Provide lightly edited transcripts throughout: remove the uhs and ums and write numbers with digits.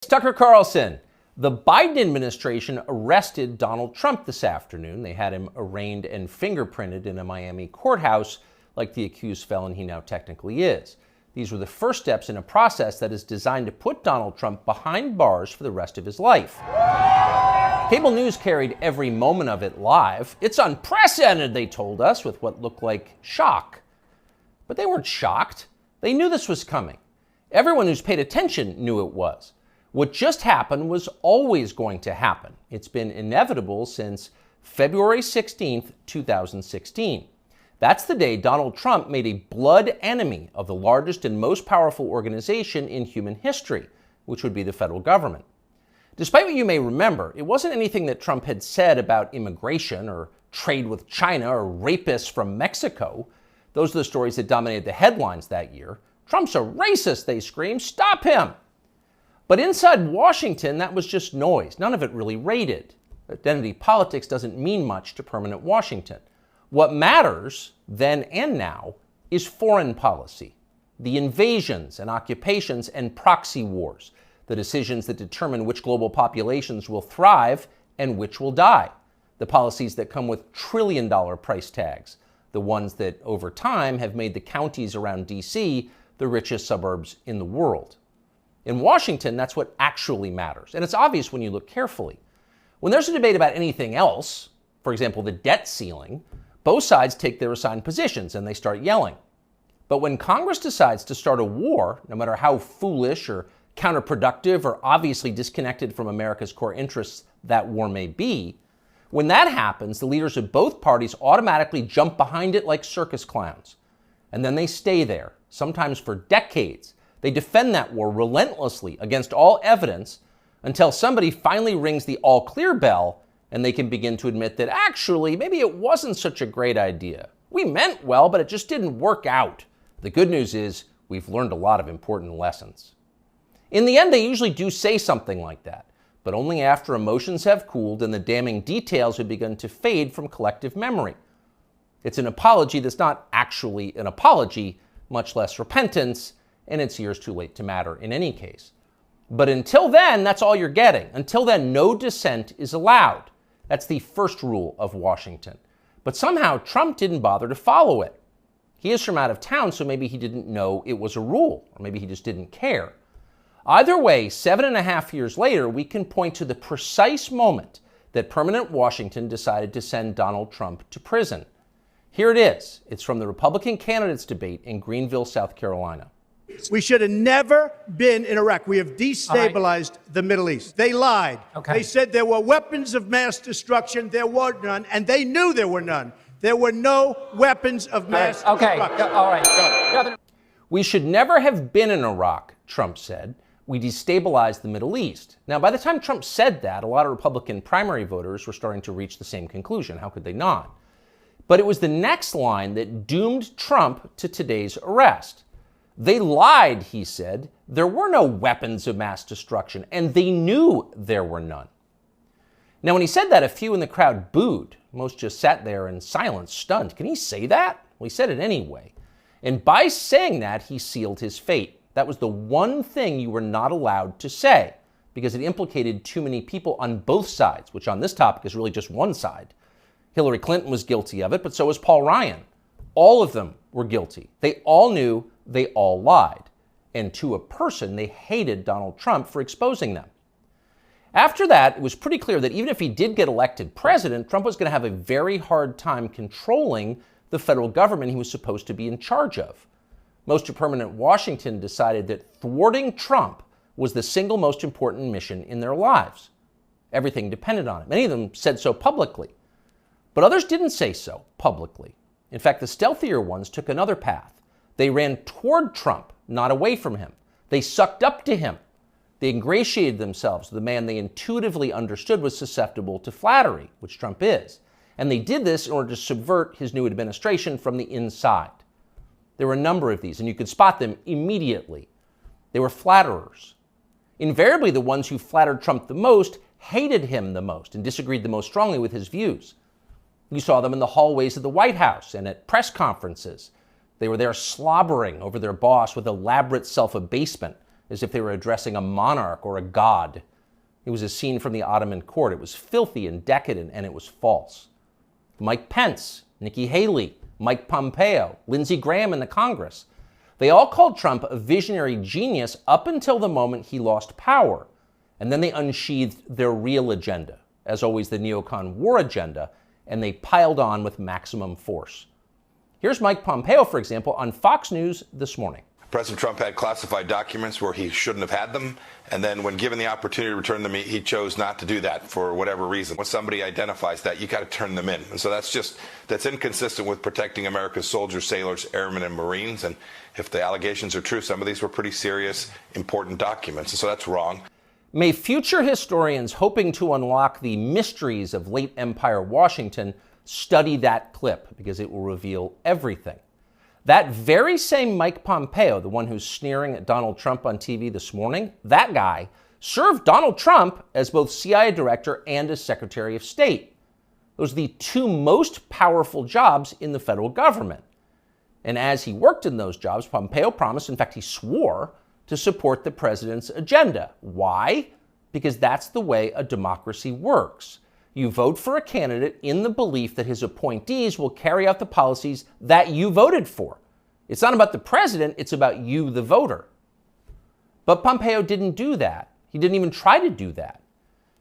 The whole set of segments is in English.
Tucker Carlson. The Biden administration arrested Donald Trump this afternoon. They had him arraigned and fingerprinted in a Miami courthouse like the accused felon he now technically is. These were the first steps in a process that is designed to put Donald Trump behind bars for the rest of his life. Cable news carried every moment of it live. It's unprecedented, they told us, with what looked like shock. But they weren't shocked. They knew this was coming. Everyone who's paid attention knew it was. What just happened was always going to happen. It's been inevitable since February 16th, 2016. That's the day Donald Trump made a blood enemy of the largest and most powerful organization in human history, which would be the federal government. Despite what you may remember, it wasn't anything that Trump had said about immigration or trade with China or rapists from Mexico. Those are the stories that dominated the headlines that year. Trump's a racist, they screamed. Stop him! But inside Washington, that was just noise. None of it really rated. Identity politics doesn't mean much to permanent Washington. What matters, then and now, is foreign policy. The invasions and occupations and proxy wars. The decisions that determine which global populations will thrive and which will die. The policies that come with trillion-dollar price tags. The ones that, over time, have made the counties around D.C. the richest suburbs in the world. In Washington, that's what actually matters. And it's obvious when you look carefully. When there's a debate about anything else, for example, the debt ceiling, both sides take their assigned positions and they start yelling. But when Congress decides to start a war, no matter how foolish or counterproductive or obviously disconnected from America's core interests that war may be, when that happens, the leaders of both parties automatically jump behind it like circus clowns. And then they stay there, sometimes for decades. They defend that war relentlessly against all evidence until somebody finally rings the all-clear bell and they can begin to admit that actually, maybe it wasn't such a great idea. We meant well, but it just didn't work out. The good news is we've learned a lot of important lessons. In the end, they usually do say something like that, but only after emotions have cooled and the damning details have begun to fade from collective memory. It's an apology that's not actually an apology, much less repentance, and it's years too late to matter in any case. But until then, that's all you're getting. Until then, no dissent is allowed. That's the first rule of Washington. But somehow, Trump didn't bother to follow it. He is from out of town, so maybe he didn't know it was a rule, or maybe he just didn't care. Either way, 7.5 years later, we can point to the precise moment that permanent Washington decided to send Donald Trump to prison. Here it is. It's from the Republican candidates debate in Greenville, South Carolina. We should have never been in Iraq. We have destabilized the Middle East. They lied. Okay. They said there were weapons of mass destruction. There were none, and they knew there were none. There were no weapons of mass destruction. All right. We should never have been in Iraq, Trump said. We destabilized the Middle East. Now, by the time Trump said that, a lot of Republican primary voters were starting to reach the same conclusion. How could they not? But it was the next line that doomed Trump to today's arrest. They lied, he said. There were no weapons of mass destruction, and they knew there were none. Now, when he said that, a few in the crowd booed. Most just sat there in silence, stunned. Can he say that? Well, he said it anyway. And by saying that, he sealed his fate. That was the one thing you were not allowed to say, because it implicated too many people on both sides, which on this topic is really just one side. Hillary Clinton was guilty of it, but so was Paul Ryan. All of them were guilty. They all knew. They all lied. And to a person, they hated Donald Trump for exposing them. After that, it was pretty clear that even if he did get elected president, Trump was going to have a very hard time controlling the federal government he was supposed to be in charge of. Most of permanent Washington decided that thwarting Trump was the single most important mission in their lives. Everything depended on it. Many of them said so publicly. But others didn't say so publicly. In fact, the stealthier ones took another path. They ran toward Trump, not away from him. They sucked up to him. They ingratiated themselves with the man they intuitively understood was susceptible to flattery, which Trump is. And they did this in order to subvert his new administration from the inside. There were a number of these, and you could spot them immediately. They were flatterers. Invariably, the ones who flattered Trump the most hated him the most and disagreed the most strongly with his views. You saw them in the hallways of the White House and at press conferences. They were there slobbering over their boss with elaborate self-abasement as if they were addressing a monarch or a god. It was a scene from the Ottoman court. It was filthy and decadent, and it was false. Mike Pence, Nikki Haley, Mike Pompeo, Lindsey Graham in the Congress. They all called Trump a visionary genius up until the moment he lost power. And then they unsheathed their real agenda, as always the neocon war agenda, and they piled on with maximum force. Here's Mike Pompeo, for example, on Fox News this morning. President Trump had classified documents where he shouldn't have had them, and then when given the opportunity to return them, he chose not to do that for whatever reason. When somebody identifies that, you got to turn them in. And so that's inconsistent with protecting America's soldiers, sailors, airmen, and Marines. And if the allegations are true, some of these were pretty serious, important documents. And so that's wrong. May future historians hoping to unlock the mysteries of late Empire Washington study that clip, because it will reveal everything. That very same Mike Pompeo, the one who's sneering at Donald Trump on TV this morning, that guy served Donald Trump as both CIA director and as Secretary of State. Those are the two most powerful jobs in the federal government. And as he worked in those jobs, Pompeo promised, in fact, he swore, to support the president's agenda. Why? Because that's the way a democracy works. You vote for a candidate in the belief that his appointees will carry out the policies that you voted for. It's not about the president, it's about you, the voter. But Pompeo didn't do that. He didn't even try to do that.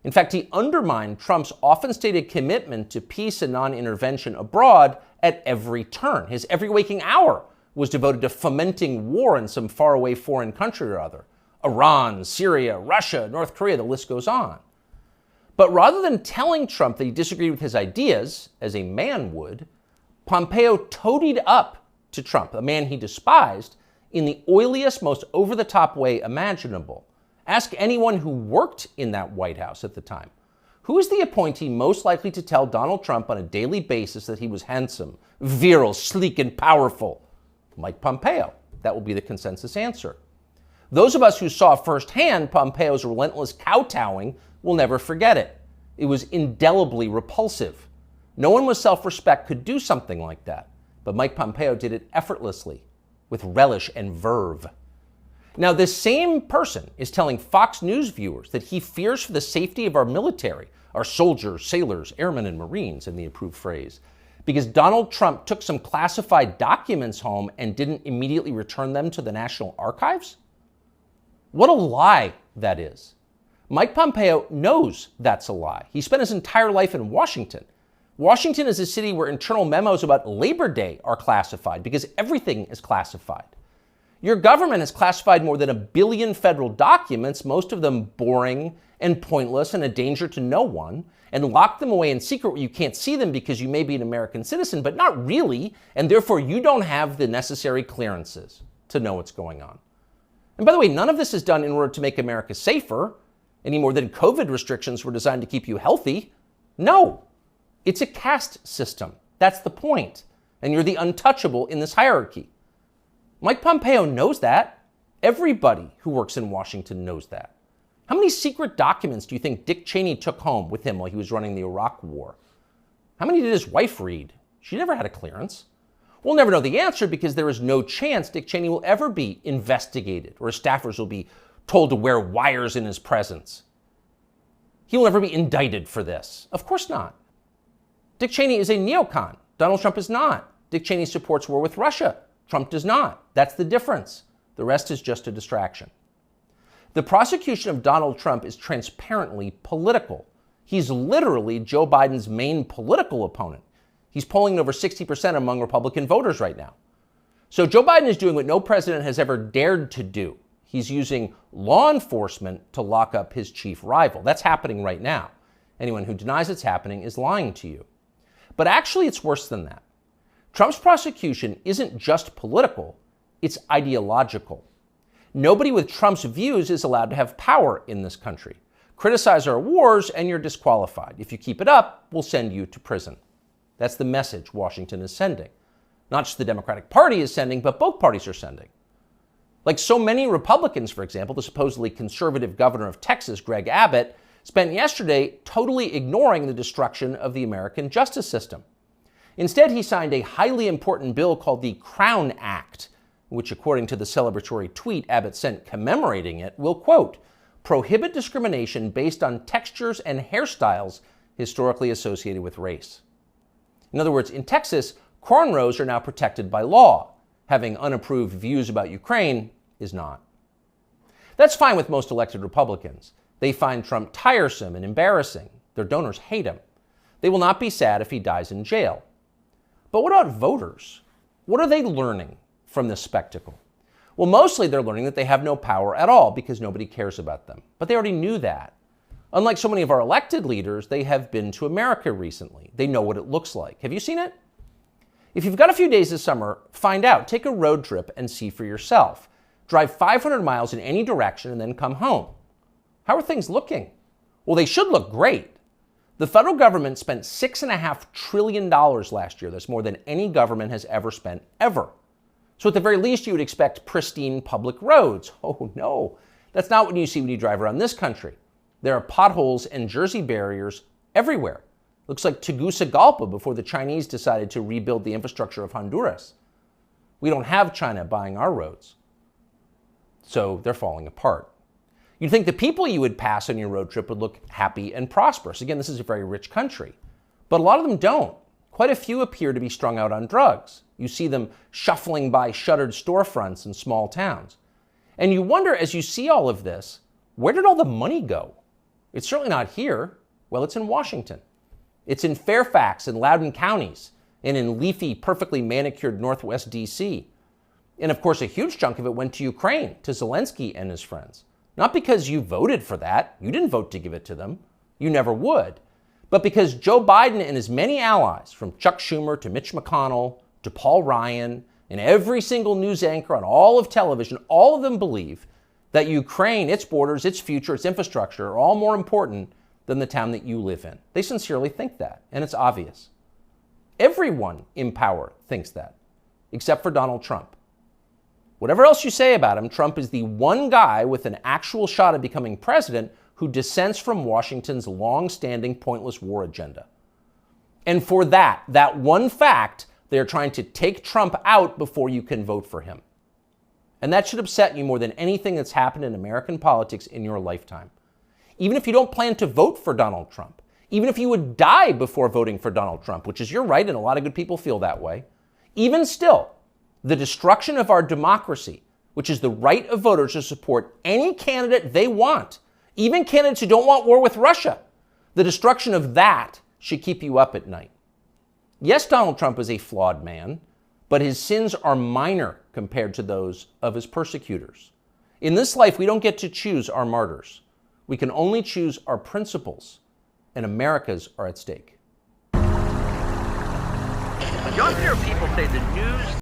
In fact, he undermined Trump's often stated commitment to peace and non-intervention abroad at every turn. His every waking hour was devoted to fomenting war in some faraway foreign country or other. Iran, Syria, Russia, North Korea, the list goes on. But rather than telling Trump that he disagreed with his ideas, as a man would, Pompeo toadied up to Trump, a man he despised, in the oiliest, most over-the-top way imaginable. Ask anyone who worked in that White House at the time. Who is the appointee most likely to tell Donald Trump on a daily basis that he was handsome, virile, sleek, and powerful? Mike Pompeo. That will be the consensus answer. Those of us who saw firsthand Pompeo's relentless kowtowing will never forget it. It was indelibly repulsive. No one with self-respect could do something like that. But Mike Pompeo did it effortlessly, with relish and verve. Now, this same person is telling Fox News viewers that he fears for the safety of our military, our soldiers, sailors, airmen, and Marines, in the approved phrase, because Donald Trump took some classified documents home and didn't immediately return them to the National Archives? What a lie that is. Mike Pompeo knows that's a lie. He spent his entire life in Washington. Washington is a city where internal memos about Labor Day are classified because everything is classified. Your government has classified more than 1 billion federal documents, most of them boring and pointless and a danger to no one, and locked them away in secret where you can't see them because you may be an American citizen, but not really, and therefore you don't have the necessary clearances to know what's going on. And by the way, none of this is done in order to make America safer, any more than COVID restrictions were designed to keep you healthy. No, it's a caste system. That's the point. And you're the untouchable in this hierarchy. Mike Pompeo knows that. Everybody who works in Washington knows that. How many secret documents do you think Dick Cheney took home with him while he was running the Iraq War? How many did his wife read? She never had a clearance. We'll never know the answer because there is no chance Dick Cheney will ever be investigated or his staffers will be told to wear wires in his presence. He will never be indicted for this. Of course not. Dick Cheney is a neocon. Donald Trump is not. Dick Cheney supports war with Russia. Trump does not. That's the difference. The rest is just a distraction. The prosecution of Donald Trump is transparently political. He's literally Joe Biden's main political opponent. He's polling over 60% among Republican voters right now. So Joe Biden is doing what no president has ever dared to do. He's using law enforcement to lock up his chief rival. That's happening right now. Anyone who denies it's happening is lying to you. But actually, it's worse than that. Trump's prosecution isn't just political, it's ideological. Nobody with Trump's views is allowed to have power in this country. Criticize our wars and you're disqualified. If you keep it up, we'll send you to prison. That's the message Washington is sending. Not just the Democratic Party is sending, but both parties are sending. Like so many Republicans, for example, the supposedly conservative governor of Texas, Greg Abbott, spent yesterday totally ignoring the destruction of the American justice system. Instead, he signed a highly important bill called the Crown Act, which according to the celebratory tweet Abbott sent commemorating it, will, quote, prohibit discrimination based on textures and hairstyles historically associated with race. In other words, in Texas, cornrows are now protected by law. Having unapproved views about Ukraine is not. That's fine with most elected Republicans. They find Trump tiresome and embarrassing. Their donors hate him. They will not be sad if he dies in jail. But what about voters? What are they learning from this spectacle? Well, mostly they're learning that they have no power at all because nobody cares about them. But they already knew that. Unlike so many of our elected leaders, they have been to America recently. They know what it looks like. Have you seen it? If you've got a few days this summer, find out. Take a road trip and see for yourself. Drive 500 miles in any direction and then come home. How are things looking? Well, they should look great. The federal government spent $6.5 trillion last year. That's more than any government has ever spent, ever. So at the very least, you would expect pristine public roads. Oh no, that's not what you see when you drive around this country. There are potholes and Jersey barriers everywhere. Looks like Tegucigalpa before the Chinese decided to rebuild the infrastructure of Honduras. We don't have China buying our roads. So they're falling apart. You'd think the people you would pass on your road trip would look happy and prosperous. Again, this is a very rich country. But a lot of them don't. Quite a few appear to be strung out on drugs. You see them shuffling by shuttered storefronts in small towns. And you wonder, as you see all of this, where did all the money go? It's certainly not here. Well, it's in Washington. It's in Fairfax and Loudoun counties, and in leafy, perfectly manicured Northwest D.C. And of course, a huge chunk of it went to Ukraine, to Zelensky and his friends. Not because you voted for that. You didn't vote to give it to them. You never would. But because Joe Biden and his many allies, from Chuck Schumer to Mitch McConnell to Paul Ryan, and every single news anchor on all of television, all of them believe that Ukraine, its borders, its future, its infrastructure are all more important than the town that you live in. They sincerely think that, and it's obvious. Everyone in power thinks that, except for Donald Trump. Whatever else you say about him, Trump is the one guy with an actual shot at becoming president who dissents from Washington's long-standing pointless war agenda. And for that one fact, they're trying to take Trump out before you can vote for him. And that should upset you more than anything that's happened in American politics in your lifetime. Even if you don't plan to vote for Donald Trump, even if you would die before voting for Donald Trump, which is your right, and a lot of good people feel that way, even still, the destruction of our democracy, which is the right of voters to support any candidate they want, even candidates who don't want war with Russia, the destruction of that should keep you up at night. Yes, Donald Trump is a flawed man, but his sins are minor compared to those of his persecutors. In this life, we don't get to choose our martyrs. We can only choose our principles, and America's are at stake. You often hear people say the news